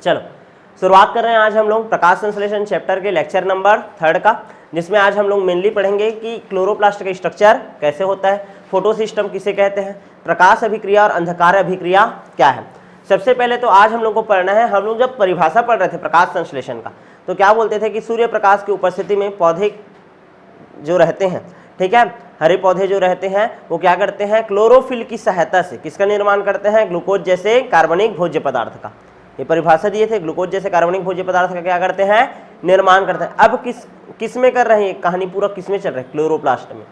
चलो शुरुआत कर रहे हैं आज हम लोग प्रकाश संश्लेषण चैप्टर के लेक्चर नंबर 3 का, जिसमें आज हम लोग मेनली पढ़ेंगे कि क्लोरोप्लास्ट का स्ट्रक्चर कैसे होता है, फोटो सिस्टम किसे कहते हैं, प्रकाश अभिक्रिया और अंधकार अभिक्रिया क्या है। सबसे पहले तो आज हम लोग को पढ़ना है, हम लोग जब परिभाषा पढ़ रहे थे प्रकाश संश्लेषण का तो क्या बोलते थे कि सूर्य प्रकाश की उपस्थिति में पौधे जो रहते हैं, ठीक है, हरे पौधे जो रहते हैं वो क्या करते हैं, क्लोरोफिल की सहायता से किसका निर्माण करते हैं, ग्लूकोज जैसे कार्बनिक भोज्य पदार्थ का। ये परिभाषा दिए थे, ग्लूकोज जैसे कार्बनिक भोज्य पदार्थ का क्या करते हैं, निर्माण करते हैं। अब किस में कर रहे हैं, कहानी पूरा किस में चल रहा है, क्लोरोप्लास्ट में।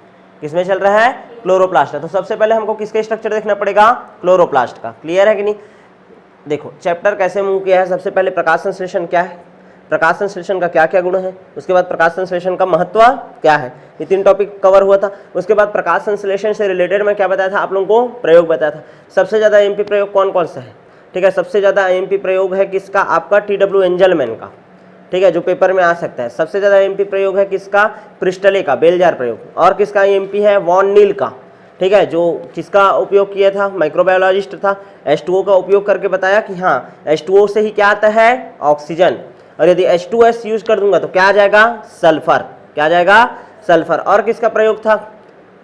किस में चल रहा है, क्लोरोप्लास्ट। तो सबसे पहले हमको किसका स्ट्रक्चर देखना पड़ेगा, क्लोरोप्लास्ट का। क्लियर है कि नहीं। देखो चैप्टर कैसे मूव किया है, सबसे पहले प्रकाश संश्लेषण क्या है, प्रकाश संश्लेषण का क्या क्या गुण है, उसके बाद प्रकाश संश्लेषण का महत्व क्या है, ये 3 टॉपिक कवर हुआ था। उसके बाद प्रकाश संश्लेषण से रिलेटेड मैं क्या बताया था आप लोगों को, प्रयोग बताया था। सबसे ज़्यादा एमपी प्रयोग कौन कौन सा है, ठीक है, सबसे ज़्यादा एमपी प्रयोग है किसका, आपका TW एंजलमैन का, ठीक है, जो पेपर में आ सकता है। सबसे ज़्यादा एमपी प्रयोग है किसका, प्रिस्टले का, बेलजार प्रयोग। और किसका एमपी है, वॉन नील का, ठीक है, जो किसका उपयोग किया था, माइक्रोबायोलॉजिस्ट था। H2O का उपयोग करके बताया कि हाँ H2O से ही क्या आता है, ऑक्सीजन, और यदि H2S यूज कर दूंगा तो क्या आ जाएगा, सल्फर। क्या आ जाएगा, सल्फर। और किसका प्रयोग था,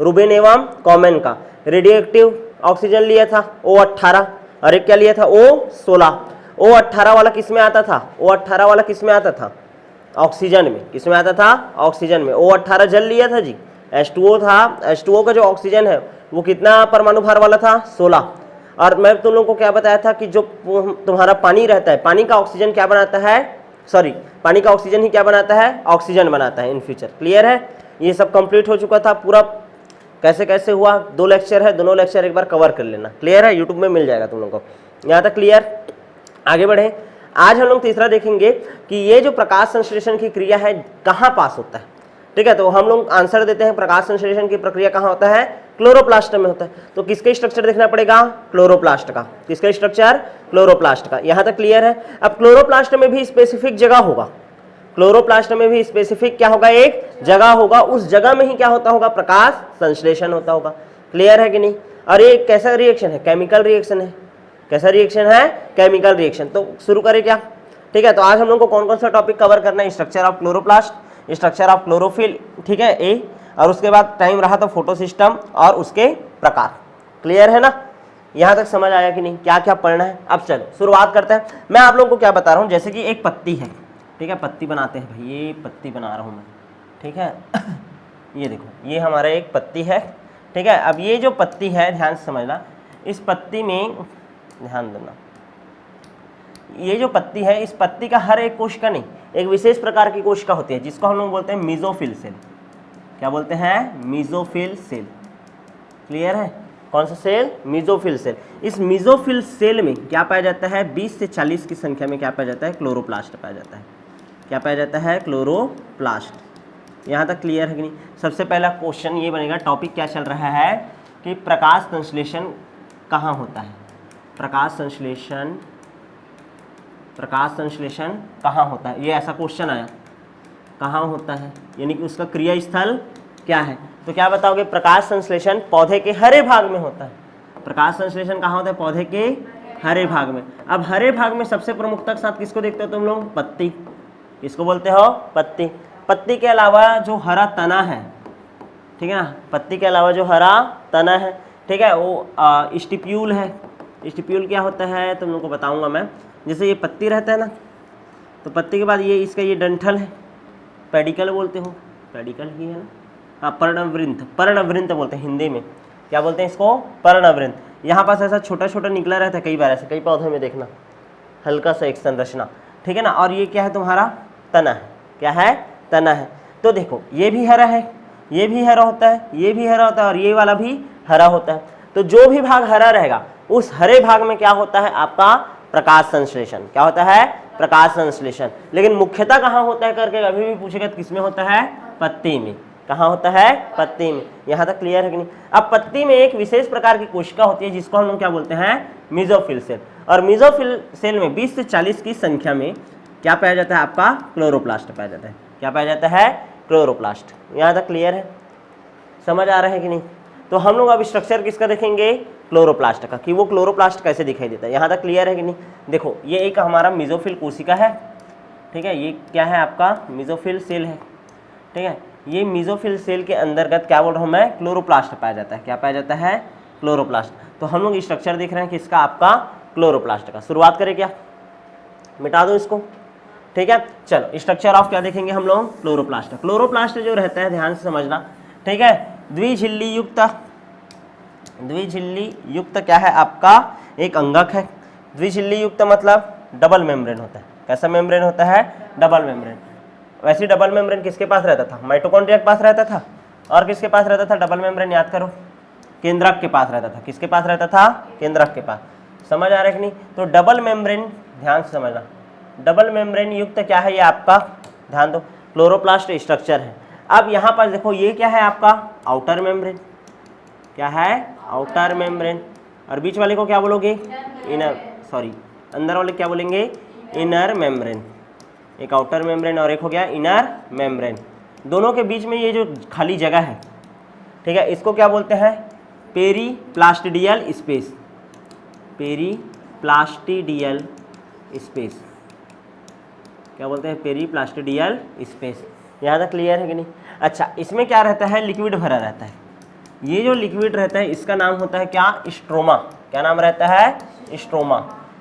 रूबेन एवं कॉमन का। रेडियो एक्टिव ऑक्सीजन लिया था O18, और एक क्या लिया था, O16। O18 वाला किस में आता था, O18 वाला किस में आता था, ऑक्सीजन में। किस में आता था, ऑक्सीजन में। O18 जल लिया था जी, H2O था। H2O का जो ऑक्सीजन है वो कितना परमाणु भार वाला था, 16। और मैं तुम लोगों को क्या बताया था कि जो तुम्हारा पानी रहता है, पानी का ऑक्सीजन क्या बनाता है, सॉरी पानी का ऑक्सीजन ही क्या बनाता है, ऑक्सीजन बनाता है इन फ्यूचर। क्लियर है, ये सब कंप्लीट हो चुका था पूरा। कैसे कैसे हुआ, 2 लेक्चर है, दोनों लेक्चर एक बार कवर कर लेना। क्लियर है, यूट्यूब में मिल जाएगा तुम लोगों को। यहाँ तक क्लियर। आगे बढ़े, आज हम लोग तीसरा देखेंगे कि ये जो प्रकाश संश्लेषण की क्रिया है कहाँ पास होता है, ठीक है। तो हम लोग आंसर देते हैं, प्रकाश संश्लेषण की प्रक्रिया कहाँ होता है, क्लोरोप्लास्ट में होता है। तो किसका स्ट्रक्चर देखना पड़ेगा, क्लोरोप्लास्ट का। किसका स्ट्रक्चर, क्लोरोप्लास्ट का। यहाँ तक क्लियर है। अब क्लोरोप्लास्ट में भी स्पेसिफिक जगह होगा, क्लोरोप्लास्ट में भी स्पेसिफिक क्या होगा, एक जगह होगा, उस जगह में ही क्या होता होगा, प्रकाश संश्लेषण होता होगा। क्लियर है कि नहीं। और ये कैसा रिएक्शन है, केमिकल रिएक्शन है। कैसा रिएक्शन है, केमिकल रिएक्शन। तो शुरू करें क्या, ठीक है। तो आज हम लोग को कौन कौन सा टॉपिक कवर करना है, structure of chloroplast, structure of chlorophyll, ठीक है, ए, और उसके बाद टाइम रहा तो फोटो सिस्टम और उसके प्रकार। क्लियर है ना, यहाँ तक समझ आया कि नहीं, क्या क्या पढ़ना है। अब चलो शुरुआत करते हैं। मैं आप लोगों को क्या बता रहा हूँ, जैसे कि एक पत्ती है, ठीक है, पत्ती बनाते हैं भाई, ये पत्ती बना रहा हूँ मैं, ठीक है। ये देखो ये हमारा एक पत्ती है, ठीक है। अब ये जो पत्ती है ध्यान से समझना, इस पत्ती में ध्यान देना, ये जो पत्ती है इस पत्ती का हर एक कोशिका नहीं, एक विशेष प्रकार की कोशिका होती है जिसको हम लोग बोलते हैं मीजोफिल सेल। क्या बोलते हैं, मीजोफिल सेल। क्लियर है, कौन सा सेल, मीजोफिल सेल। इस मीजोफिल सेल में क्या पाया जाता है, 20 से 40 की संख्या में क्या पाया जाता है, क्लोरोप्लास्ट पाया जाता है। क्या पाया जाता है, क्लोरोप्लास्ट। यहाँ तक क्लियर है कि नहीं। सबसे पहला क्वेश्चन ये बनेगा, टॉपिक क्या चल रहा है कि प्रकाश संश्लेषण कहाँ होता है, प्रकाश संश्लेषण कहाँ होता है, ये ऐसा क्वेश्चन आया, कहाँ होता है, यानी कि उसका क्रिया स्थल क्या है। तो क्या बताओगे, प्रकाश संश्लेषण पौधे के हरे भाग में होता है। प्रकाश संश्लेषण कहाँ होता है, पौधे के हरे भाग में। अब हरे भाग में सबसे प्रमुखता के साथ किसको देखते हो तुम लोग, पत्ती। किसको बोलते हो, पत्ती। पत्ती के अलावा जो हरा तना है, ठीक है ना, पत्ती के अलावा जो हरा तना है, ठीक है, वो स्टिप्यूल है। स्टिप्यूल क्या होता है तुम लोग को बताऊंगा मैं। जैसे ये पत्ती रहता है ना, तो पत्ती के बाद ये इसका ये डंठल है, पेडिकल बोलते हो, पेडिकल ही है ना, हाँ, पर्णवृंत, पर्णवृंत बोलते हैं हिंदी में। क्या बोलते हैं इसको, पर्णवृंत। यहाँ पास ऐसा छोटा छोटा निकला रहता है, कई बार ऐसे कई पौधों में देखना, हल्का सा एक संरचना, ठीक है ना। और ये क्या है तुम्हारा, तना है। क्या है, तना है। तो देखो ये भी हरा है, ये भी हरा होता है, ये भी हरा होता है, और ये वाला भी हरा होता है। तो जो भी भाग हरा रहेगा उस हरे भाग में क्या होता है, आपका प्रकाश संश्लेषण। क्या होता है, प्रकाश संश्लेषण। लेकिन मुख्यतः कहाँ होता है करके अभी भी पूछेगा, तो किसमें होता है, पत्ती में। कहाँ होता है, पत्ती में। यहाँ तक क्लियर है कि नहीं। अब पत्ती में एक विशेष प्रकार की कोशिका होती है जिसको हम लोग क्या बोलते हैं, मीजोफिल सेल। और मीजोफिल सेल में 20 से 40 की संख्या में क्या पाया जाता है, आपका क्लोरोप्लास्ट पाया जाता है। क्या पाया जाता है, क्लोरोप्लास्ट। यहाँ तक क्लियर है, समझ आ रहा है कि नहीं। तो हम लोग अब स्ट्रक्चर किसका देखेंगे, क्लोरोप्लास्ट का, कि वो क्लोरोप्लास्ट कैसे दिखाई देता है। यहाँ तक क्लियर है कि नहीं। देखो ये एक हमारा मेसोफिल कोशिका है, ठीक है, ये क्या है आपका मेसोफिल सेल है, ठीक है। ये मेसोफिल सेल के अंतर्गत क्या बोल रहा हूँ मैं, क्लोरोप्लास्ट पाया जाता है। क्या पाया जाता है, क्लोरोप्लास्ट। तो हम लोग स्ट्रक्चर देख रहे हैं किसका, आपका क्लोरोप्लास्ट का। शुरुआत करें क्या, मिटा दो इसको, ठीक है। चलो स्ट्रक्चर ऑफ क्या देखेंगे हम लोग, क्लोरोप्लास्ट। क्लोरोप्लास्ट जो रहता है ध्यान से समझना, ठीक है, द्विझिल्ली युक्त क्या है आपका, एक अंगक है। द्विझिल्ली युक्त मतलब डबल मेम्ब्रेन होता है। कैसा मेम्ब्रेन होता है, डबल मेम्ब्रेन। वैसे डबल मेम्ब्रेन किसके पास रहता था, माइटोकॉन्ड्रिया के पास रहता था। और किसके पास रहता था डबल मेम्ब्रेन, याद करो, केंद्रक के पास रहता था। किसके पास रहता था, केंद्रक के पास। समझ आ रहा है कि नहीं। तो डबल मेम्ब्रेन, ध्यान से समझना, डबल मेम्ब्रेन युक्त क्या है ये आपका, ध्यान दो, क्लोरोप्लास्ट स्ट्रक्चर है। अब यहाँ पर देखो ये क्या है आपका, आउटर मेम्ब्रेन। क्या है, आउटर मेम्ब्रेन। और बीच वाले को क्या बोलोगे, इनर, सॉरी अंदर वाले क्या बोलेंगे, इनर मेम्ब्रेन। एक आउटर मेम्ब्रेन और एक हो गया इनर मेम्ब्रेन। दोनों के बीच में ये जो खाली जगह है, ठीक है, इसको क्या बोलते हैं, पेरीप्लास्टिडियल स्पेस। पेरीप्लास्टिडियल स्पेस क्या बोलते हैं, पेरीप्लास्टिडियल स्पेस। यहाँ तक क्लियर है कि नहीं। अच्छा, इसमें क्या रहता है, लिक्विड भरा रहता है। ये जो लिक्विड रहता है इसका नाम होता है क्या, स्ट्रोमा। क्या नाम रहता है, स्ट्रोमा,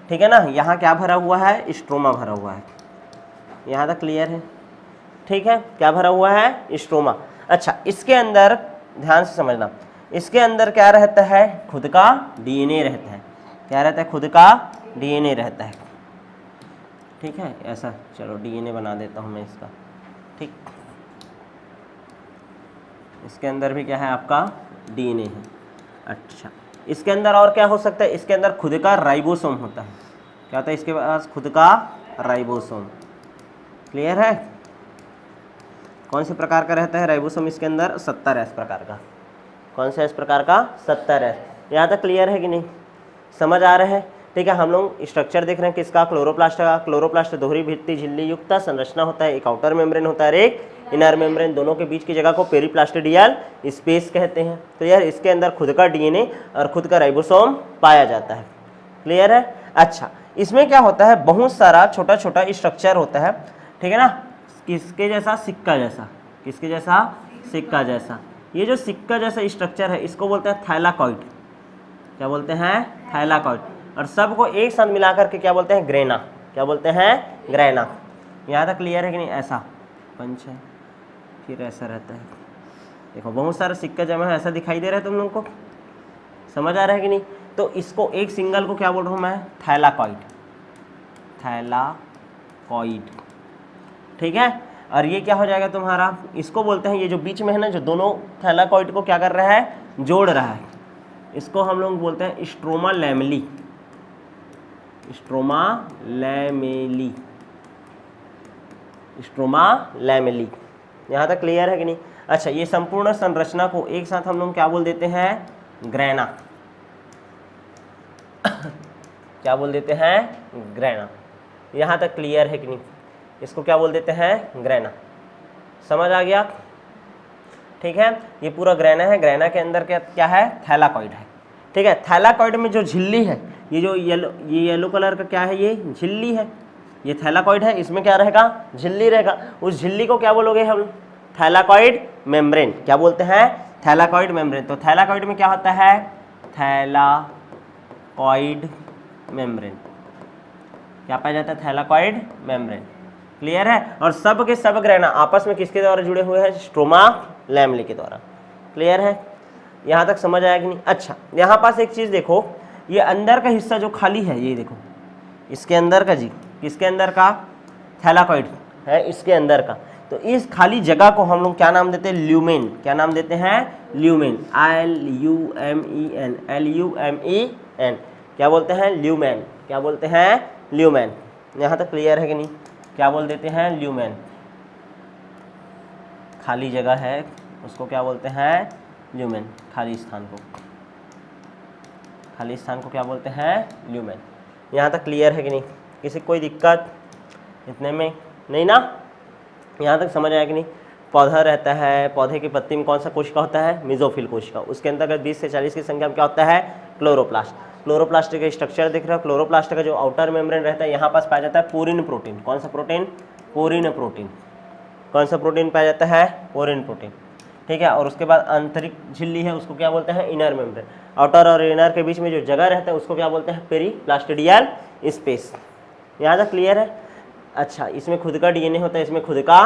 ठीक है ना। यहाँ क्या भरा हुआ है, स्ट्रोमा भरा हुआ है। यहाँ तक क्लियर है, ठीक है, क्या भरा हुआ है, स्ट्रोमा। अच्छा, इसके अंदर ध्यान से समझना, इसके अंदर क्या रहता है, खुद का डीएनए रहता है। क्या रहता है, खुद का डीएनए रहता है, ठीक है। ऐसा चलो डीएनए बना देता हूँ मैं इसका, ठीक। इसके अंदर भी क्या है आपका, डीएनए है। अच्छा, इसके अंदर और क्या हो सकता है, इसके अंदर खुद का राइबोसोम होता है। क्या होता है इसके पास, खुद का राइबोसोम। क्लियर है। कौन से प्रकार का रहता है राइबोसोम इसके अंदर, 70S प्रकार का। कौन सा इस प्रकार का, 70S। यहाँ तक क्लियर है कि नहीं, समझ आ रहा है, ठीक है। हम लोग स्ट्रक्चर देख रहे हैं किसका, क्लोरोप्लास्ट का। क्लोरोप्लास्ट दोहरी भित्ति झिल्ली युक्त संरचना होता है। एक आउटर मेम्ब्रेन होता है, एक इनर मेम्ब्रेन। दोनों के बीच की जगह को पेरीप्लास्टिडियल स्पेस कहते हैं। तो यार इसके अंदर खुद का डीएनए और खुद का राइबोसोम पाया जाता है। क्लियर है। अच्छा, इसमें क्या होता है, बहुत सारा छोटा छोटा स्ट्रक्चर होता है, ठीक है ना। किसके जैसा, सिक्का जैसा। किसके जैसा, सिक्का जैसा। ये जो सिक्का जैसा स्ट्रक्चर है इसको बोलते हैं थाइलाकॉइड। क्या बोलते हैं, थाइलाकॉइड। और सबको एक साथ मिलाकर के क्या बोलते हैं, ग्रेना। क्या बोलते हैं, ग्रेना। यहाँ तक क्लियर है कि नहीं। ऐसा पंच है, फिर ऐसा रहता है। देखो बहुत सारा सिक्का जमा है, ऐसा दिखाई दे रहा है तुम लोग को, समझ आ रहा है कि नहीं। तो इसको एक सिंगल को क्या बोल रहा हूँ मैं, थाइलाकॉइड। थाइलाकॉइड, ठीक है। और ये क्या हो जाएगा तुम्हारा, इसको बोलते हैं, ये जो बीच में है ना, जो दोनों थाइलाकॉइड को क्या कर रहा है, जोड़ रहा है, इसको हम लोग बोलते हैं stroma lamellae. Stroma lamellae, stroma lamellae. यहाँ तक क्लियर है कि नहीं। अच्छा, ये संपूर्ण संरचना को एक साथ हम लोग क्या बोल देते हैं, ग्रेना। क्या बोल देते हैं, ग्रेना। यहाँ तक क्लियर है कि नहीं। इसको क्या बोल देते हैं, ग्रेना। समझ आ गया, ठीक है। ये पूरा ग्रेना है। ग्रेना के अंदर क्या है, थैलाकॉइड है, ठीक है। थैलाकॉइड में जो झिल्ली है, ये जो येलो कलर का क्या है, ये झिल्ली है। ये थैलाकॉइड है, इसमें क्या रहेगा, झिल्ली रहेगा। उस झिल्ली को क्या बोलोगे हम, थैलाकॉइड मेम्ब्रेन। क्या बोलते हैं, थैलाकॉइड मेम्ब्रेन। तो थैलाकॉइड में क्या होता है, थैलाकॉइड मेम्ब्रेन। क्या पाया जाता है, थैलाकॉइड मेम्ब्रेन। क्लियर है। और सब के सब ग्रेना आपस में किसके द्वारा जुड़े हुए हैं, स्ट्रोमा लैमेली के द्वारा। क्लियर है, यहाँ तक समझ आया कि नहीं। अच्छा, यहाँ पास एक चीज़ देखो, ये अंदर का हिस्सा जो खाली है, ये देखो इसके अंदर का, जी किसके अंदर का, थैलाकॉइड है इसके अंदर का। तो इस खाली जगह को हम लोग क्या नाम देते हैं, ल्यूमेन। क्या नाम देते हैं, ल्यूमेन। LUMEN, LUMEN। क्या बोलते हैं, ल्यूमेन। क्या बोलते हैं, ल्यूमेन। यहाँ तक क्लियर है कि नहीं। क्या बोल देते हैं, ल्यूमेन। खाली जगह है उसको क्या बोलते हैं, ल्यूमेन। खाली स्थान को, खाली स्थान को क्या बोलते हैं, ल्यूमेन। यहाँ तक क्लियर है कि नहीं, किसी कोई दिक्कत इतने में नहीं ना। यहाँ तक समझ आया कि नहीं। पौधा रहता है, पौधे की पत्ती में कौन सा कोशिका होता है, मेसोफिल कोशिका। उसके अंतर्गत 20 से 40 की संख्या में क्या होता है, क्लोरोप्लास्ट। क्लोरोप्लास्ट का स्ट्रक्चर दिख रहा है, क्लोरोप्लास्ट का जो आउटर मेम्ब्रेन रहता है यहाँ पास पाया जाता है पोरिन प्रोटीन। कौन सा प्रोटीन? Porin protein. कौन सा प्रोटीन पाया जाता है? पोरिन प्रोटीन, ठीक है। और उसके बाद आंतरिक झिल्ली है, उसको क्या बोलते हैं? Inner membrane. आउटर और इनर के बीच में जो जगह रहता है उसको क्या बोलते हैं? पेरीप्लास्टिडियल स्पेस। यहाँ तक क्लियर है? अच्छा, इसमें खुद का डीएनए होता है, इसमें खुद का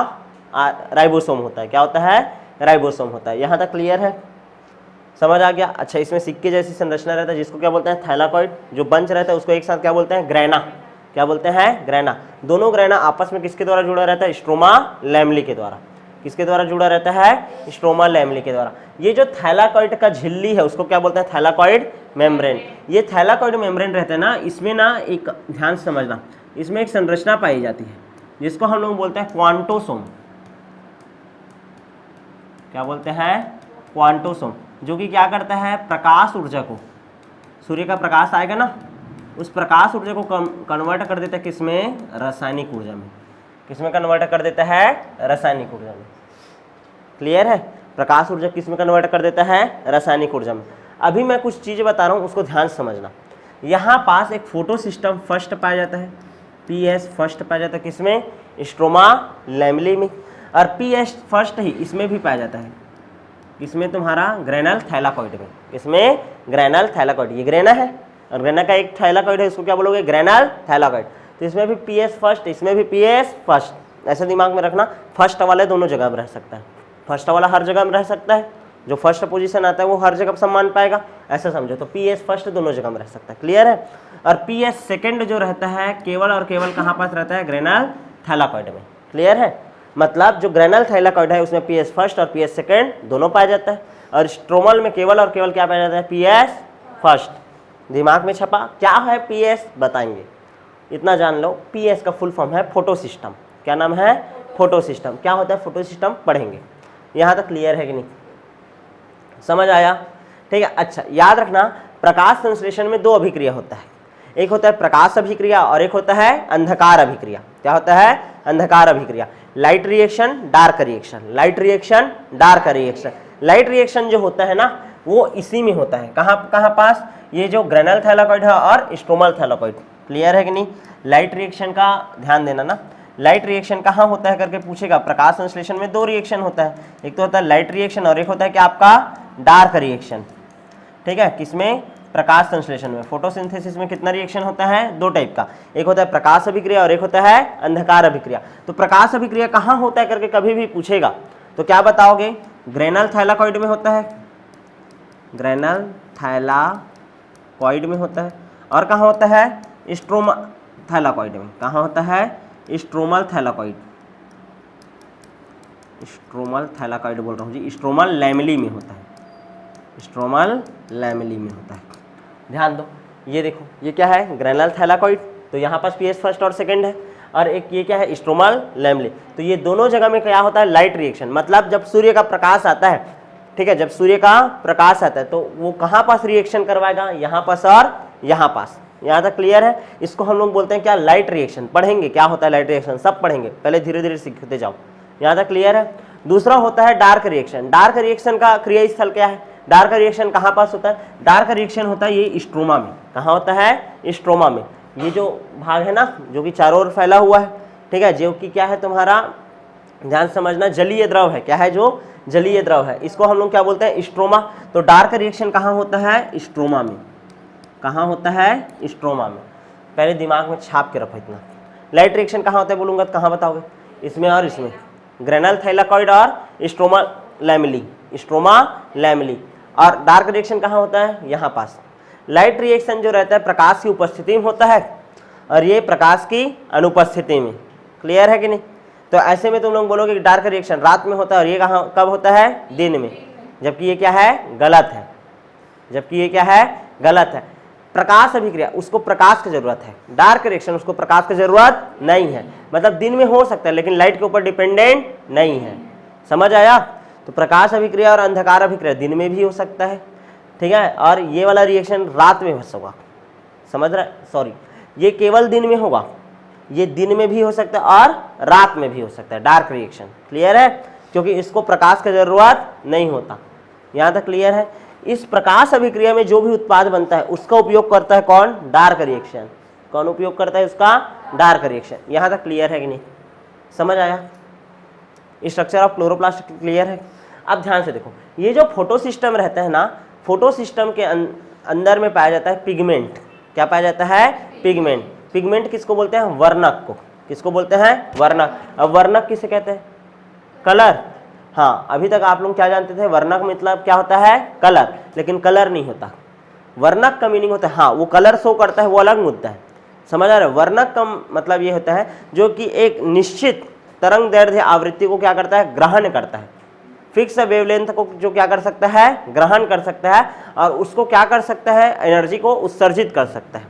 राइबोसोम होता है। क्या होता है? राइबोसोम होता है। यहाँ तक क्लियर है? समझ आ गया? अच्छा, इसमें सिक्के जैसी संरचना रहता है जिसको क्या बोलते हैं? थैलाकॉइड। जो बंच रहता है उसको एक साथ क्या बोलते हैं? ग्रेना। क्या बोलते हैं? ग्रेना। दोनों ग्रेना आपस में किसके द्वारा जुड़ा रहता है? स्ट्रोमा लैमली के द्वारा। किसके द्वारा जुड़ा रहता है? स्ट्रोमा लैमली के द्वारा। ये जो थैलाकॉइड का झिल्ली है उसको क्या बोलते हैं? Thylakoid membrane. ये थैलाकॉइड मेम्ब्रेन रहता है ना, इसमें ना एक ध्यान से समझना, इसमें एक संरचना पाई जाती है जिसको हम लोग बोलते हैं क्वांटोसोम। क्या बोलते हैं? क्वांटोसोम, जो कि क्या करता है? प्रकाश ऊर्जा को, सूर्य का प्रकाश आएगा ना, उस प्रकाश ऊर्जा को कन्वर्ट कर देता है किसमें? रासायनिक ऊर्जा में। किसमें कन्वर्ट कर देता है? रासायनिक ऊर्जा में। क्लियर है? प्रकाश ऊर्जा किसमें कन्वर्ट कर देता है? रासायनिक ऊर्जा में। अभी मैं कुछ चीज़ें बता रहा हूँ, उसको ध्यान से समझना। यहाँ पास एक फोटो सिस्टम फर्स्ट पाया जाता है, पीएस फर्स्ट पाया जाता है किसमें? स्ट्रोमा लैमली में। और पीएस फर्स्ट ही इसमें भी पाया जाता है, इसमें तुम्हारा ग्रेनल थैलाकॉइड में। इसमें ग्रेनल थैलाकॉइड, ये ग्रेना है और ग्रेना का एक थैलाकॉइड है, इसको क्या बोलोगे? Granal thylakoid. तो इसमें भी पीएस फर्स्ट, इसमें भी पीएस फर्स्ट। ऐसे दिमाग में रखना, फर्स्ट वाले दोनों जगह में रह सकता है। फर्स्ट वाला हर जगह में रह सकता है, जो फर्स्ट पोजीशन आता है वो हर जगह सम्मान पाएगा, ऐसा समझो। तो पीएस फर्स्ट दोनों जगह में रह सकता है। क्लियर है? और पीएस सेकंड जो रहता है केवल और केवल कहाँ पास रहता है? ग्रेनल थैलाकॉइड में। क्लियर है? मतलब जो ग्रेनल थैलाकॉइड है उसमें पीएस फर्स्ट और पीएस सेकंड दोनों पाया जाता है, और स्ट्रोमल में केवल और केवल क्या पाया जाता है? PS first. दिमाग में छपा? क्या है पीएस? बताएंगे, इतना जान लो। पीएस का फुल फॉर्म है फोटो सिस्टम। क्या नाम है? Photo system. क्या होता है फोटो सिस्टम? पढ़ेंगे। यहाँ तक क्लियर है कि नहीं? समझ आया? ठीक है। अच्छा, याद रखना, प्रकाश संश्लेषण में दो अभिक्रिया होता है, एक होता है प्रकाश अभिक्रिया और एक होता है अंधकार अभिक्रिया। क्या होता है? अंधकार अभिक्रिया। Light reaction, dark reaction, light reaction, dark reaction. Light reaction जो होता है ना वो इसी में होता है। कहाँ पास? ये जो ग्रेनल थैलाकॉइड है और स्ट्रोमल थैलाकॉइड। क्लियर है कि नहीं? लाइट रिएक्शन का ध्यान देना ना, लाइट रिएक्शन कहाँ होता है करके पूछेगा। प्रकाश संश्लेषण में दो रिएक्शन होता है, एक तो होता है लाइट रिएक्शन और एक होता है कि आपका डार्क रिएक्शन। ठीक है? किसमें? प्रकाश संश्लेषण में। फोटोसिंथेसिस में कितना रिएक्शन होता है? दो टाइप का, एक होता है प्रकाश अभिक्रिया और एक होता है अंधकार अभिक्रिया। तो प्रकाश अभिक्रिया कहाँ होता है करके कभी भी पूछेगा तो क्या बताओगे? ग्रेनल थैलाकॉइड में होता है, ग्रेनल थैलाकॉइड में होता है। और कहाँ होता है? स्ट्रोमा थैलाकॉइड में। कहाँ होता है? स्ट्रोमल थैलाकॉइड, स्ट्रोमल थैलाकॉइड बोल रहा हूँ जी, स्ट्रोमल लैमली में होता है, स्ट्रोमल लैमली में होता है। ध्यान दो, ये देखो, ये क्या है? Granal thylakoid. तो यहाँ पास पीएस फर्स्ट और सेकंड है, और एक ये क्या है? Stromal lamellae. तो ये दोनों जगह में क्या होता है? Light reaction. मतलब जब सूर्य का प्रकाश आता है, ठीक है, जब सूर्य का प्रकाश आता है तो वो कहाँ पास रिएक्शन करवाएगा? यहाँ पास और यहाँ पास। यहाँ तक क्लियर है? इसको हम लोग बोलते हैं क्या? Light reaction. पढ़ेंगे क्या होता है लाइट रिएक्शन, सब पढ़ेंगे, पहले धीरे धीरे सीखते जाओ। यहाँ तक क्लियर है? दूसरा होता है डार्क रिएक्शन। डार्क रिएक्शन का क्रिया स्थल क्या है? डार्क रिएक्शन कहाँ पास होता है? डार्क रिएक्शन होता है ये स्ट्रोमा में। कहाँ होता है? स्ट्रोमा में। ये जो भाग है ना जो कि चारों ओर फैला हुआ है, ठीक है, जो कि क्या है तुम्हारा, ध्यान समझना, जलीय द्रव है। क्या है? जो जलीय द्रव है, इसको हम लोग क्या बोलते हैं? स्ट्रोमा। तो डार्क रिएक्शन कहाँ होता है? स्ट्रोमा में। कहाँ होता है? स्ट्रोमा में। पहले दिमाग में छाप के रखो इतना। लाइट रिएक्शन कहाँ होता है बोलूँगा तो कहाँ बताओगे? इसमें और इसमें, ग्रेनल थैलाकॉइड और स्ट्रोमा लैमली, स्ट्रोमा लैमली। और डार्क रिएक्शन कहाँ होता है? यहाँ पास। लाइट रिएक्शन जो रहता है प्रकाश की उपस्थिति में होता है और ये प्रकाश की अनुपस्थिति में। क्लियर है कि नहीं? तो ऐसे में तुम लोग बोलोगे कि डार्क रिएक्शन रात में होता है और ये कहाँ कब होता है? दिन में। जबकि ये क्या है? गलत है। जबकि ये क्या है? गलत है। प्रकाश अभिक्रिया उसको प्रकाश की जरूरत है, डार्क रिएक्शन उसको प्रकाश की जरूरत नहीं है। मतलब दिन में हो सकता है लेकिन लाइट के ऊपर डिपेंडेंट नहीं है। समझ आया? तो प्रकाश अभिक्रिया और अंधकार अभिक्रिया दिन में भी हो सकता है, ठीक है, और ये वाला रिएक्शन रात में होगा। समझ रहे? सॉरी, ये केवल दिन में होगा, ये दिन में भी हो सकता है और रात में भी हो सकता है डार्क रिएक्शन। क्लियर है? क्योंकि इसको प्रकाश की जरूरत नहीं होता। यहाँ तक क्लियर है? इस प्रकाश अभिक्रिया में जो भी उत्पाद बनता है उसका उपयोग करता है कौन? Dark reaction. कौन उपयोग करता है उसका? Dark reaction. यहां तक क्लियर है कि नहीं? समझ आया? स्ट्रक्चर ऑफ क्लोरोप्लास्ट क्लियर है? अब ध्यान से देखो, ये जो फोटो सिस्टम रहता है ना, फोटो सिस्टम के अंदर में पाया जाता है पिगमेंट। क्या पाया जाता है? पिगमेंट। पिगमेंट किसको बोलते हैं? वर्णक को। किसको बोलते हैं? वर्णक। अब वर्णक किसे कहते हैं? कलर। हाँ, अभी तक आप लोग क्या जानते थे? वर्णक मतलब क्या होता है? कलर। लेकिन कलर नहीं होता, वर्णक का मीनिंग होता है, हाँ वो कलर शो करता है, वो अलग मुद्दा है। समझ आ रहा है? वर्णक का मतलब ये होता है जो कि एक निश्चित तरंग दैर्ध्य आवृत्ति को क्या करता है? ग्रहण करता है। फिक्स वेवलेंथ को जो क्या कर सकता है? ग्रहण कर सकता है, और उसको क्या कर सकता है? एनर्जी को उत्सर्जित कर सकता है।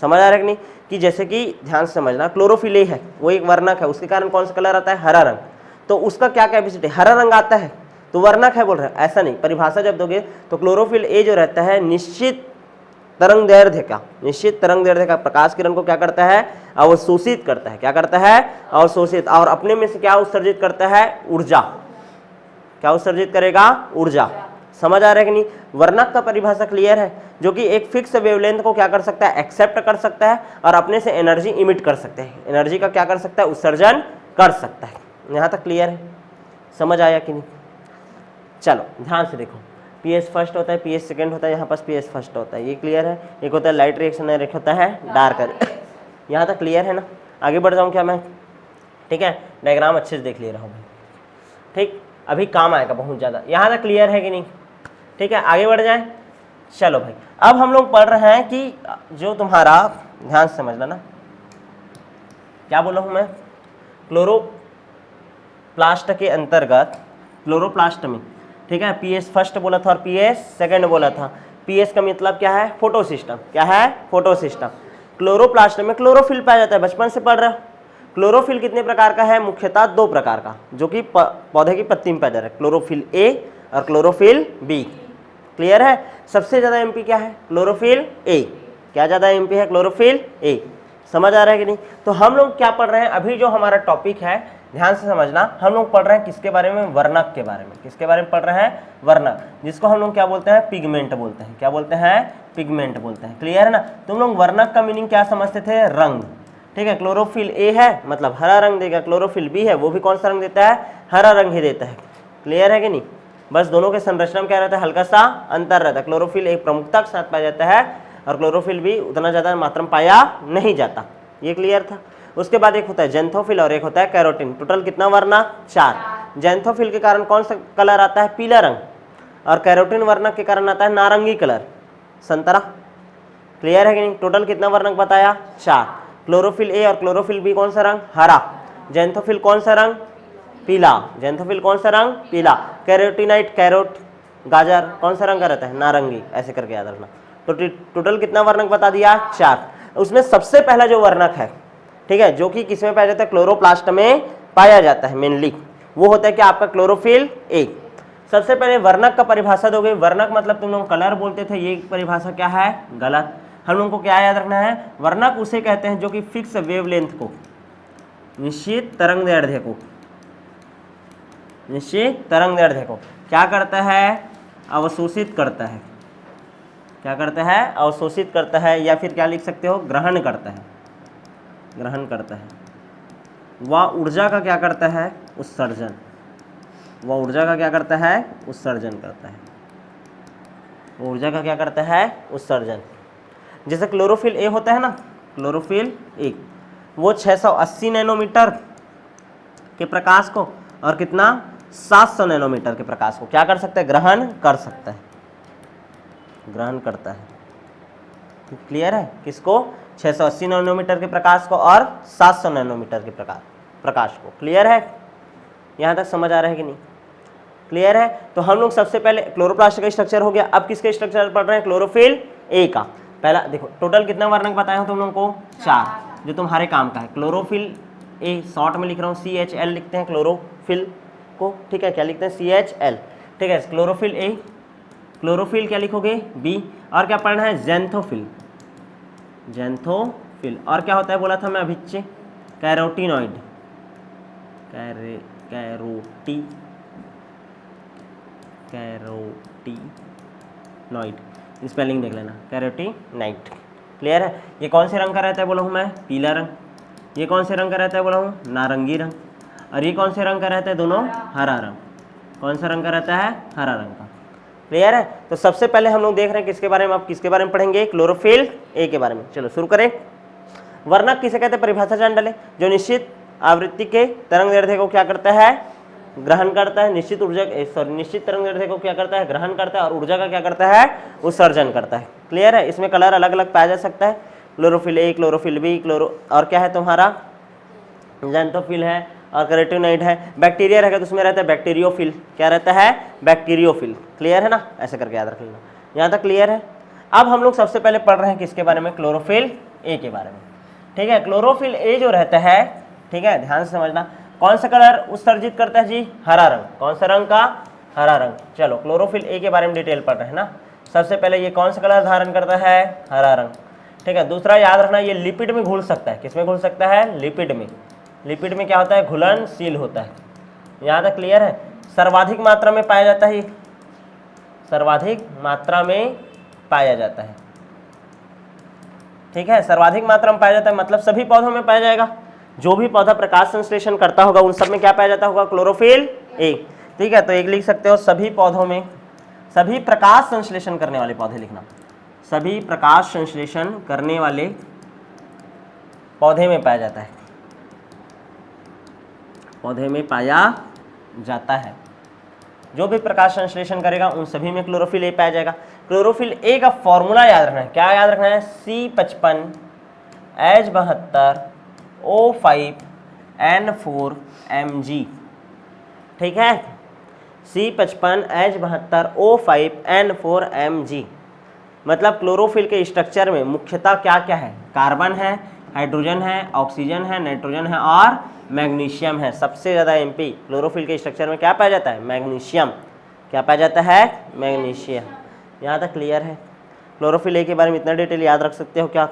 समझ आ रहा है कि नहीं? कि जैसे कि ध्यान से समझना, क्लोरोफिल ए है, वो एक वर्णक है, उसके कारण कौन सा कलर आता है? हरा रंग। तो उसका क्या कैपेसिटी? हरा रंग आता है तो वर्णक है बोल रहे हैं, ऐसा नहीं। परिभाषा जब दोगे तो क्लोरोफिल ए जो रहता है निश्चित तरंग दैर्ध्य का प्रकाश किरण को क्या करता है? अवशोषित करता है। क्या करता है? अवशोषित। और अपने में से क्या उत्सर्जित करता है? ऊर्जा। क्या उत्सर्जित करेगा? ऊर्जा। समझ आ रहा है कि नहीं? वर्णक का परिभाषा क्लियर है, जो कि एक फिक्स वेवलेंथ को क्या कर सकता है? एक्सेप्ट कर सकता है और अपने से एनर्जी इमिट कर सकते हैं। एनर्जी का क्या कर सकता है? उत्सर्जन कर सकता है। यहाँ तक क्लियर है? समझ आया कि नहीं? चलो ध्यान से देखो, पीएस फर्स्ट होता है, पीएस सेकंड होता है, यहाँ पास पीएस फर्स्ट होता है, ये क्लियर है। एक होता है लाइट रिएक्शन, एक होता है डार्क। यहाँ तक क्लियर है ना? आगे बढ़ जाऊँ क्या मैं? ठीक है, डायग्राम अच्छे से देख ले रहा हूँ भाई, ठीक, अभी काम आएगा बहुत ज़्यादा। यहाँ तक क्लियर है कि नहीं? ठीक है, आगे बढ़ जाए। चलो भाई, अब हम लोग पढ़ रहे हैं कि जो तुम्हारा, ध्यान से समझना ना, क्या बोला हूँ मैं? क्लोरोप्लास्ट के अंतर्गत, क्लोरोप्लास्ट में, ठीक है, पीएस फर्स्ट बोला था और पीएस सेकंड बोला था। पीएस का मतलब क्या है? Photo system. क्या है? Photo system. क्लोरोप्लास्ट में क्लोरोफिल पाया जाता है, बचपन से पढ़ रहे हो। क्लोरोफिल कितने प्रकार का है? मुख्यतः दो प्रकार का, जो कि पौधे की पत्ती में पाया जा रहा है, क्लोरोफिल ए और क्लोरोफिल बी। क्लियर है? सबसे ज्यादा एमपी क्या है? Chlorophyll A. क्या ज्यादा एमपी है? Chlorophyll A. समझ आ रहा है कि नहीं? तो हम लोग क्या पढ़ रहे हैं अभी? जो हमारा टॉपिक है, ध्यान से समझना, हम लोग पढ़ रहे हैं किसके बारे में? वर्णक के बारे में। किसके बारे में पढ़ रहे हैं? वर्णक, जिसको हम लोग क्या बोलते हैं? पिगमेंट बोलते हैं। क्या बोलते हैं? पिगमेंट बोलते हैं। क्लियर है ना? तुम लोग वर्णक का मीनिंग क्या समझते थे? रंग। ठीक है, क्लोरोफिल ए है मतलब हरा रंग देगा, क्लोरोफिल बी है वो भी कौन सा रंग देता है? हरा रंग ही देता है। क्लियर है कि नहीं? बस दोनों के संरचना में क्या रहता है? हल्का सा अंतर रहता है। क्लोरोफिल एक प्रमुखता के साथ पाया जाता है और क्लोरोफिल भी उतना ज्यादा मात्रा में पाया नहीं जाता। ये क्लियर था? उसके बाद एक होता है जेंथोफिल और एक होता है कैरोटीन। टोटल कितना वर्णक? 4। जेंथोफिल के कारण कौन सा कलर आता है? पीला रंग। और कैरोटीन वर्णक के कारण आता है नारंगी कलर, संतरा। क्लियर है कि नहीं? टोटल कितना वर्णक बताया? 4। क्लोरोफिल ए और क्लोरोफिल बी कौन सा रंग? हरा। जेंथोफिल कौन सा रंग? पीला। जेंथोफिल कौन सा रंग? पीला। कैरोटीनाइट, कैरोट, गाजर कौन सा रंग का रहता है? नारंगी। ऐसे करके याद रखना। तो टोटल कितना वर्णक बता दिया? 4। उसमें सबसे पहला जो वर्णक है, ठीक है, जो कि किसमें पाया जाता है? क्लोरोप्लास्ट में पाया जाता है मेनली, वो होता है कि आपका क्लोरोफिल ए। सबसे पहले वर्णक का परिभाषा दोगे। वर्णक मतलब तुम लोग कलर बोलते थे, ये परिभाषा क्या है? गलत। हम लोगों को क्या याद रखना है? वर्णक उसे कहते हैं जो कि फिक्स वेवलेंथ को, निश्चित तरंग दैर्ध्य को, निश्चित तरंग दैर्ध्य को क्या करता है? अवशोषित करता है। क्या करता है? अवशोषित करता है, या फिर क्या लिख सकते हो? ग्रहण करता है। ग्रहण करता है। वह ऊर्जा का क्या करता है? उत्सर्जन। वह ऊर्जा का क्या करता है? उत्सर्जन करता है। वो ऊर्जा का क्या करता है? उत्सर्जन। जैसे क्लोरोफिल ए होता है ना, क्लोरोफिल ए, वो 680 नैनोमीटर के प्रकाश को और कितना? 700 नैनोमीटर के प्रकाश को क्या कर सकता है? ग्रहण कर सकता है। ग्रहण करता है। क्लियर है? किसको? 680 नैनोमीटर के प्रकाश को और 700 नैनोमीटर के प्रकाश को। क्लियर है? यहाँ तक समझ आ रहा है कि नहीं? क्लियर है? तो हम लोग सबसे पहले क्लोरोप्लास्ट का स्ट्रक्चर हो गया। अब किसके स्ट्रक्चर पढ़ रहे हैं? क्लोरोफिल ए का। पहला देखो, टोटल कितना वर्णक बताया हूँ तुम लोगों को? 4, जो तुम्हारे काम का है। क्लोरोफिल ए शॉर्ट में लिख रहा हूँ, CHL लिखते हैं क्लोरोफिल को। ठीक है, क्या लिखते हैं? CHL। ठीक है, क्लोरोफिल ए। क्लोरोफिल क्या लिखोगे? बी। और क्या पढ़ना है? जेंथोफिल। जेंथोफिल। और क्या होता है बोला था मैं अभी? कैरोटीनॉइड। कैरोटीनॉइड। कैरोटीनॉइड, स्पेलिंग देख लेना, कैरोटीनाइट। क्लियर है। ये कौन से रंग का रहता है बोला हूँ मैं? पीला रंग। ये कौन से रंग का रहता है बोला हूँ? नारंगी रंग। और ये कौन से रंग का रहता है दोनों? हरा रंग। कौन सा रंग का रहता है? हरा रंग का। क्लियर है। तो सबसे पहले हम लोग देख रहे हैं किसके बारे में, आप किसके बारे में पढ़ेंगे? क्लोरोफिल ए के बारे में। चलो शुरू करें। वर्णक किसे कहते हैं? परिभाषा जान डाले। जो निश्चित आवृत्ति के तरंग दैर्ध्य को क्या करता है? ग्रहण करता है। निश्चित तरंग दैर्ध्य को क्या करता है? ग्रहण करता है। और ऊर्जा का क्या करता है? उत्सर्जन करता है। क्लियर है। इसमें कलर अलग अलग पाया जा सकता है, क्लोरोफिल ए, क्लोरोफिल बी, और क्या है तुम्हारा? जेंटोफिल है और कैरोटीनॉइड है। बैक्टीरिया रहेगा तो उसमें रहता है बैक्टीरियोफिल। क्या रहता है? बैक्टीरियोफिल। क्लियर है ना? ऐसे करके याद रख लेना। यहाँ तक क्लियर है। अब हम लोग सबसे पहले पढ़ रहे हैं किसके बारे में? क्लोरोफिल ए के बारे में। ठीक है। क्लोरोफिल ए जो रहता है, ठीक है, ध्यान से समझना, कौन सा कलर उत्सर्जित करता है जी? हरा रंग। कौन सा रंग का? हरा रंग। चलो क्लोरोफिल ए के बारे में डिटेल पढ़ रहे हैं ना। सबसे पहले ये कौन सा कलर धारण करता है? हरा रंग। ठीक है। दूसरा याद रखना, ये लिपिड में घुल सकता है। किसमें घुल सकता है? लिपिड में। लिपिड में क्या होता है? घुलनशील होता है। यहाँ तक क्लियर है। सर्वाधिक मात्रा में पाया जाता है, सर्वाधिक मात्रा में पाया जाता है। ठीक है। सर्वाधिक मात्रा में पाया जाता है मतलब सभी पौधों में पाया जाएगा। जो भी पौधा प्रकाश संश्लेषण करता होगा उन सब में क्या पाया जाता होगा? Chlorophyll A. ठीक है। तो एक लिख सकते हो, सभी पौधों में, सभी प्रकाश संश्लेषण करने वाले पौधे लिखना, सभी प्रकाश संश्लेषण करने वाले पौधे में पाया जाता है, पौधे में पाया जाता है। जो भी प्रकाश संश्लेषण करेगा उन सभी में क्लोरोफिल ए पाया जाएगा। क्लोरोफिल ए का फॉर्मूला याद रखना है। क्या याद रखना है? C55H72O5N4Mg। ठीक है। C55H72O5N4Mg मतलब क्लोरोफिल के स्ट्रक्चर में मुख्यतः क्या क्या है? कार्बन है, हाइड्रोजन है, ऑक्सीजन है, नाइट्रोजन है और मैग्नीशियम है। सबसे ज़्यादा एमपी क्लोरोफिल के स्ट्रक्चर में क्या पाया जाता है? मैग्नीशियम। क्या पाया जाता है? मैग्नीशियम। यहाँ तक क्लियर है। क्लोरोफिल ए के बारे में इतना डिटेल याद रख सकते हो क्या?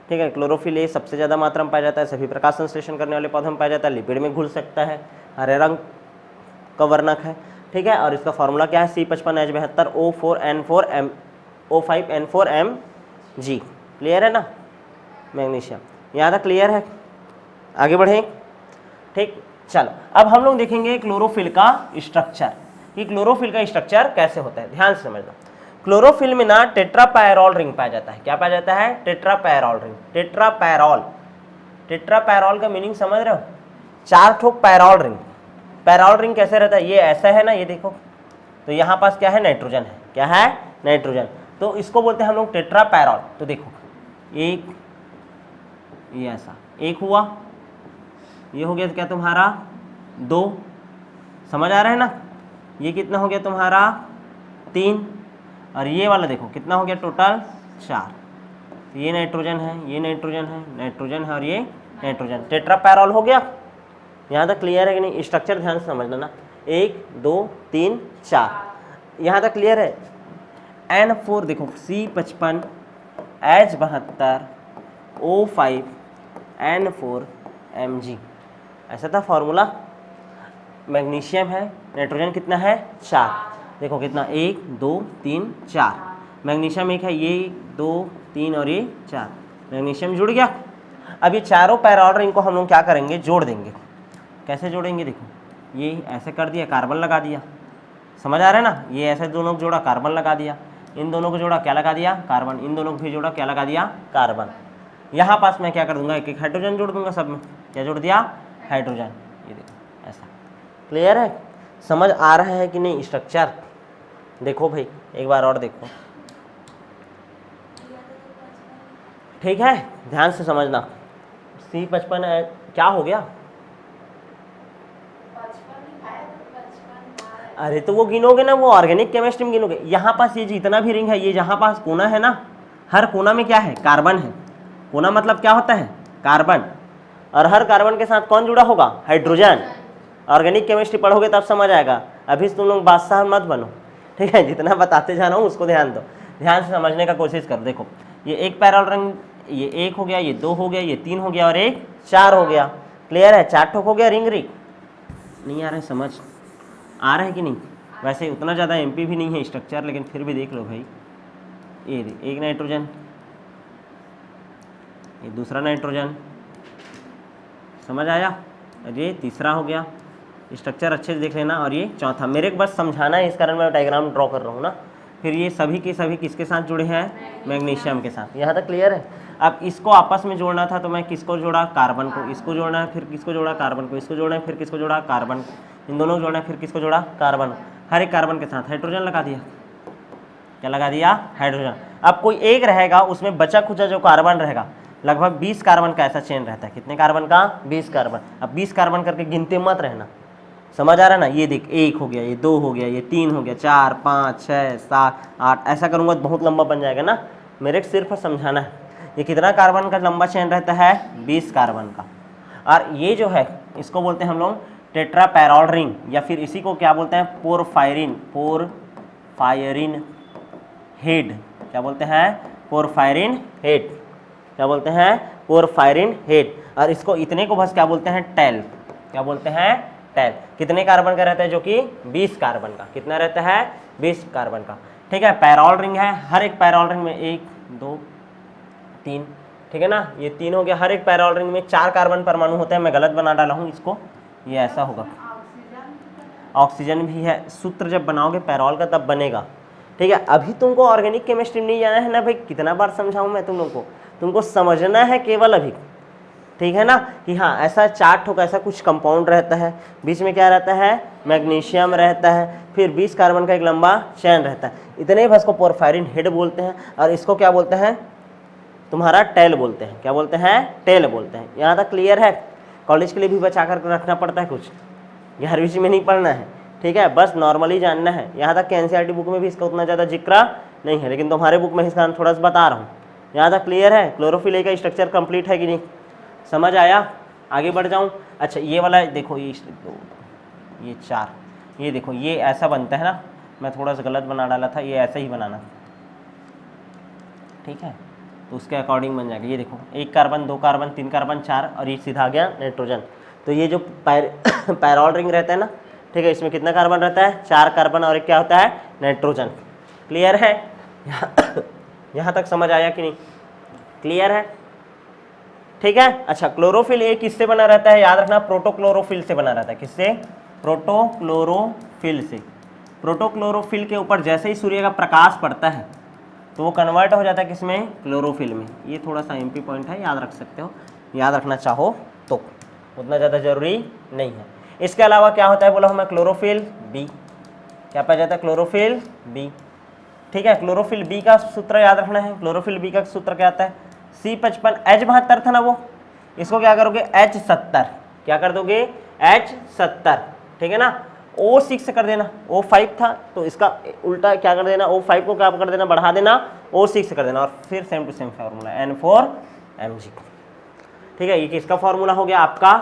ठीक है। क्लोरोफिल ए सबसे ज़्यादा मात्रा में पाया जाता है, सभी प्रकाश संश्लेषण करने वाले पौधों में पाया जाता है, लिपिड में घुल सकता है, हरे रंग का वर्णक है। ठीक है। और इसका फॉर्मूला क्या है? C55H72O5N4Mg। क्लियर है ना? मैग्नीशियम। यहाँ तक क्लियर है। आगे बढ़ें। ठीक। चलो अब हम लोग देखेंगे क्लोरोफिल का स्ट्रक्चर, कि क्लोरोफिल का स्ट्रक्चर कैसे होता है। ध्यान से समझना। क्लोरोफिल में ना टेट्रापैरॉल रिंग पाया जाता है। क्या पाया जाता है? टेट्रापैरॉल रिंग। टेट्रापैरॉल, टेट्रापैरॉल का मीनिंग समझ रहे हो? 4 ठोक पैरॉल रिंग। पैरॉल रिंग कैसे रहता है? ये ऐसा है ना, ये देखो, तो यहाँ पास क्या है? नाइट्रोजन है। क्या है? नाइट्रोजन। तो इसको बोलते हैं हम लोग टेट्रापैरॉल। तो देखो, एक, ये ऐसा एक हुआ, ये हो गया क्या तुम्हारा? 2। समझ आ रहा है ना? ये कितना हो गया तुम्हारा? 3। और ये वाला देखो कितना हो गया टोटल? 4। ये नाइट्रोजन है, ये नाइट्रोजन है, नाइट्रोजन है और ये नाइट्रोजन। टेट्रापैरॉल हो गया। यहाँ तक क्लियर है कि नहीं? स्ट्रक्चर ध्यान से समझ लेना। 1 2 3 4। यहाँ तक क्लियर है? N4 देखो, C55H72O5N4Mg। ऐसा था फॉर्मूला। मैग्नीशियम है, नाइट्रोजन कितना है? 4। देखो कितना, 1 2 3 4। मैग्नीशियम एक है, ये 2 3 और ये 4। मैग्नीशियम जुड़ गया। अब ये चारों पैरॉल रिंग को हम लोग क्या करेंगे? जोड़ देंगे। कैसे जोड़ेंगे? देखो, ये ऐसे कर दिया, कार्बन लगा दिया। समझ आ रहा है ना? ये ऐसे दोनों को जोड़ा, कार्बन लगा दिया। इन दोनों को जोड़ा, क्या लगा दिया? कार्बन। इन दोनों को भी जोड़ा, क्या लगा दिया? कार्बन। यहाँ पास मैं क्या कर दूंगा? एक एक हाइड्रोजन जोड़ दूंगा सब में। क्या जोड़ दिया? हाइड्रोजन। ये देखो ऐसा। क्लियर है? समझ आ रहा है कि नहीं स्ट्रक्चर? देखो भाई एक बार और देखो। ठीक है, ध्यान से समझना। C55 क्या हो गया? अरे तो वो गिनोगे ना, वो ऑर्गेनिक केमिस्ट्री में गिनोगे। यहाँ पास ये जितना भी रिंग है, ये जहाँ पास कोना है ना, हर कोना में क्या है? कार्बन है। कोना मतलब क्या होता है? कार्बन। और हर कार्बन के साथ कौन जुड़ा होगा? हाइड्रोजन। ऑर्गेनिक केमिस्ट्री पढ़ोगे तब समझ आएगा, अभी तुम लोग बादशाह मत बनो। ठीक है, जितना बताते जा रहा हूँ उसको ध्यान दो, ध्यान से समझने का कोशिश करो। देखो ये एक पैरल रंग, ये 1 हो गया, ये 2 हो गया, ये 3 हो गया और एक 4 हो गया। क्लियर है? 4 ठोक हो गया रिंग रिंग। नहीं आ रहा है समझ? आ रहा है कि नहीं? वैसे उतना ज़्यादा एमपी भी नहीं है स्ट्रक्चर, लेकिन फिर भी देख लो भाई। ये एक नाइट्रोजन, ये दूसरा नाइट्रोजन, समझ आया? और ये तीसरा हो गया। स्ट्रक्चर अच्छे से देख लेना। और ये चौथा, मेरे को बस समझाना है, इस कारण मैं डायग्राम ड्रॉ कर रहा हूँ ना। फिर ये सभी के सभी किसके साथ जुड़े हैं? मैग्नीशियम के साथ। यहाँ तक क्लियर है? अब इसको आपस में जोड़ना था तो मैं किसको जोड़ा? कार्बन को। इसको जोड़ना है, फिर किसको जोड़ा? कार्बन को। इसको जोड़ना है, फिर किसको जोड़ा? कार्बन को। इन दोनों को जोड़ना है, फिर किसको जोड़ा? कार्बन को। हर एक कार्बन के साथ हाइड्रोजन लगा दिया। क्या लगा दिया? हाइड्रोजन। अब कोई एक रहेगा, उसमें बचा खुचा जो कार्बन रहेगा, लगभग 20 कार्बन का ऐसा चेन रहता है। कितने कार्बन का? 20 कार्बन। अब 20 कार्बन करके गिनते मत रहना, समझ आ रहा है ना? ये देख, 1 हो गया, ये 2 हो गया, ये 3 हो गया, 4 5 6 7 8, ऐसा करूँगा तो बहुत लंबा बन जाएगा ना। मेरे को सिर्फ समझाना है। ये कितना कार्बन का लंबा चेन रहता है? 20 कार्बन का। और ये जो है इसको बोलते हैं हम लोग टेट्रा पैरॉल रिंग, या फिर इसी को क्या बोलते हैं? पोरफायरिन। Porphyrin head. क्या बोलते हैं? Porphyrin head. क्या बोलते हैं? Porphyrin head. और इसको इतने को बस क्या बोलते हैं? टेल। क्या बोलते हैं? टेल। कितने कार्बन का रहता है? जो कि 20 कार्बन का। कितना रहता है? 20 कार्बन का। ठीक है, पैरॉल रिंग है। हर एक पैरॉल रिंग में 1 2 3, ठीक है ना? ये 3 हो गया। हर एक पैरॉल रिंग में 4 कार्बन परमाणु होते हैं। मैं गलत बना डाला हूँ इसको, ये ऐसा होगा। ऑक्सीजन भी है। सूत्र जब बनाओगे पैरॉल का तब बनेगा। ठीक है, अभी तुमको ऑर्गेनिक केमिस्ट्री नहीं जाना है ना भाई। कितना बार समझाऊं मैं तुम लोग को? तुमको समझना है केवल अभी। ठीक है ना? कि हाँ, ऐसा 4 ठोक ऐसा कुछ कंपाउंड रहता है, बीच में क्या रहता है? मैग्नीशियम रहता है, फिर 20 कार्बन का एक लंबा चेन रहता है। इतने बस को पोरफायरिन हेड बोलते हैं। और इसको क्या बोलते हैं? तुम्हारा टेल बोलते हैं। क्या बोलते हैं? टेल बोलते हैं। यहाँ तक क्लियर है? कॉलेज के लिए भी बचा कर रखना पड़ता है कुछ, ये हर विषय में नहीं पढ़ना है। ठीक है, बस नॉर्मली जानना है। यहाँ तक कि एनसीईआरटी बुक में भी इसका उतना ज़्यादा जिक्र नहीं है, लेकिन तुम्हारे बुक में इसका थोड़ा सा बता रहा हूँ। यहाँ तक क्लियर है? क्लोरोफिल का स्ट्रक्चर कंप्लीट है कि नहीं? समझ आया? आगे बढ़ जाऊँ? अच्छा, ये वाला देखो, ये 4, ये देखो, ये ऐसा बनता है ना। मैं थोड़ा सा गलत बना डाला था, ये ऐसा ही बनाना। ठीक है, तो उसके अकॉर्डिंग बन जाएगा। ये देखो, 1 कार्बन 2 कार्बन 3 कार्बन 4, और ये सीधा आ गया नाइट्रोजन। तो ये जो पैरॉल रिंग रहता है ना, ठीक है, इसमें कितना कार्बन रहता है? 4 कार्बन, और एक क्या होता है? नाइट्रोजन। क्लियर है? यहाँ तक समझ आया कि नहीं? क्लियर है? ठीक है। अच्छा, क्लोरोफिल ये किससे बना रहता है? याद रखना, प्रोटोक्लोरोफिल से बना रहता है। किससे? प्रोटोक्लोरोफिल से। प्रोटोक्लोरोफिल के ऊपर जैसे ही सूर्य का प्रकाश पड़ता है तो वो कन्वर्ट हो जाता है किसमें? क्लोरोफिल में। ये थोड़ा सा एमपी पॉइंट है, याद रख सकते हो, याद रखना चाहो तो, उतना ज़्यादा जरूरी नहीं है। इसके अलावा क्या होता है बोला हमें? Chlorophyll B. क्या पाया जाता है? Chlorophyll B. ठीक है, क्लोरोफिल बी का सूत्र याद रखना है। क्लोरोफिल बी का सूत्र क्या आता है? C55, H72 था ना वो, इसको क्या करोगे? H70। क्या कर दोगे? H70। ठीक है ना? O6 कर देना। O5 था तो इसका उल्टा क्या कर देना? O5 को क्या कर देना? बढ़ा देना, O6 कर देना, और फिर same to same formula N4Mg। ठीक है, ये किसका फार्मूला हो गया? आपका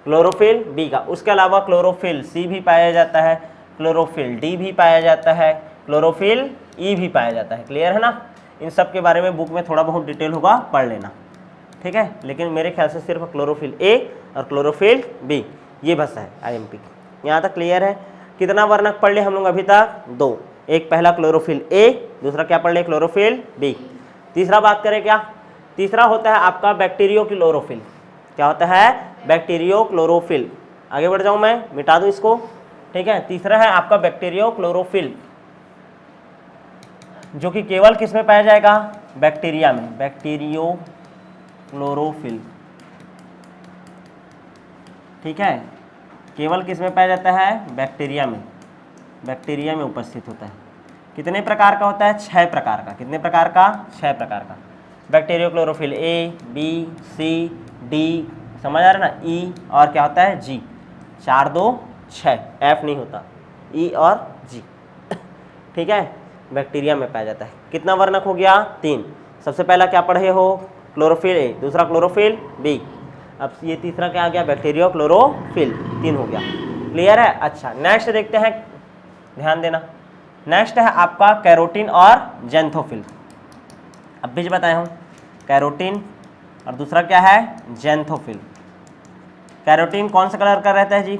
क्लोरोफिल बी का। उसके अलावा क्लोरोफिल सी भी पाया जाता है, क्लोरोफिल डी भी पाया जाता है, क्लोरोफिल ई भी पाया जाता है। क्लियर है ना? इन सब के बारे में बुक में थोड़ा बहुत डिटेल होगा, पढ़ लेना। ठीक है, लेकिन मेरे ख्याल से सिर्फ क्लोरोफिल ए और क्लोरोफिल बी ये बस है आईएमपी। यहाँ तक क्लियर है? कितना वर्णक पढ़ लिए हम लोग अभी तक? 2। एक पहला क्लोरोफिल ए, दूसरा क्या पढ़ लिए? Chlorophyll B. तीसरा बात करें क्या? तीसरा होता है आपका बैक्टीरियोक्लोरोफिल। क्या होता है? बैक्टीरियोक्लोरोफिल। आगे बढ़ जाऊँ मैं, मिटा दूँ इसको। ठीक है, तीसरा है आपका बैक्टीरियोक्लोरोफिल, जो कि केवल किस में पाया जाएगा? बैक्टीरिया में। बैक्टीरियोक्लोरोफिल, ठीक है, केवल किस में पाया जाता है? बैक्टीरिया में। बैक्टीरिया में उपस्थित होता है। कितने प्रकार का होता है? 6 प्रकार का। कितने प्रकार का? 6 प्रकार का। बैक्टीरियोक्लोरोफिल ए, बी, सी, डी, समझ आ रहा है ना? ई, और क्या होता है? जी। 4 2 6, एफ नहीं होता, ई और जी। ठीक है, बैक्टीरिया में पाया जाता है। कितना वर्णक हो गया? 3। सबसे पहला क्या पढ़े हो? क्लोरोफिल ए, दूसरा क्लोरोफिल बी, अब ये तीसरा क्या आ गया? बैक्टीरियोक्लोरोफिल। 3 हो गया। क्लियर है? अच्छा, नेक्स्ट देखते हैं, ध्यान देना। नेक्स्ट है आपका कैरोटीन और जेंथोफिल। अब भी बताया हूँ, कैरोटीन और दूसरा क्या है? जेंथोफिल। कैरोटीन कौन सा कलर का रहता है जी?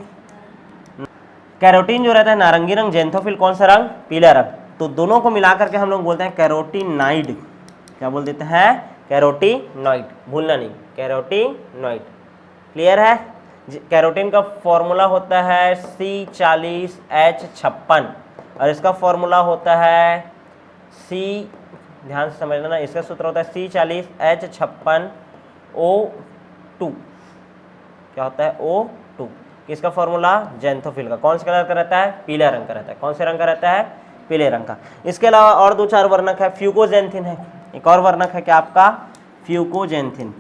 कैरोटीन जो रहता है नारंगी रंग, जेंथोफिल कौन सा रंग, पीला रंग। तो दोनों को मिला करके हम लोग बोलते हैं कैरोटीनॉइड। क्या बोल देते हैं, कैरोटीनॉइड, भूलना नहीं, कैरोटीनॉइड। क्लियर है। कैरोटीन का फॉर्मूला होता है C40H56 और इसका फॉर्मूला होता है ध्यान से समझ लेना, इसका सूत्र होता है C40H56O2। क्या होता है, O2। किसका फॉर्मूला, जेंथोफिल का। कौन से कलर का रहता है, पीला रंग का रहता है। कौन से रंग का रहता है, पीले रंग का। इसके अलावा और 2-4 वर्णक है। फ्यूकोजेंथिन है, एक और वर्णक है क्या आपका, फ्यूकोजेंथिन।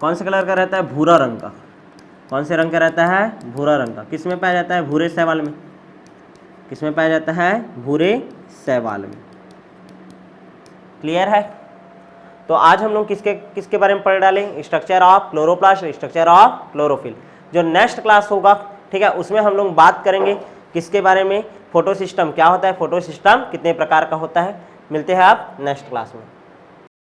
कौन से कलर का रहता है, भूरा रंग का। कौन से रंग का रहता है, भूरा रंग का। किस में पाया जाता है, भूरे शैवाल में। किस में पाया जाता है, भूरे शैवाल में। क्लियर है। तो आज हम लोग किसके बारे में पढ़ डालें, structure of chloroplast, structure of chlorophyll. जो नेक्स्ट क्लास होगा, ठीक है, उसमें हम लोग बात करेंगे किसके बारे में, फोटोसिस्टम क्या होता है, फोटोसिस्टम कितने प्रकार का होता है। मिलते हैं आप नेक्स्ट क्लास में।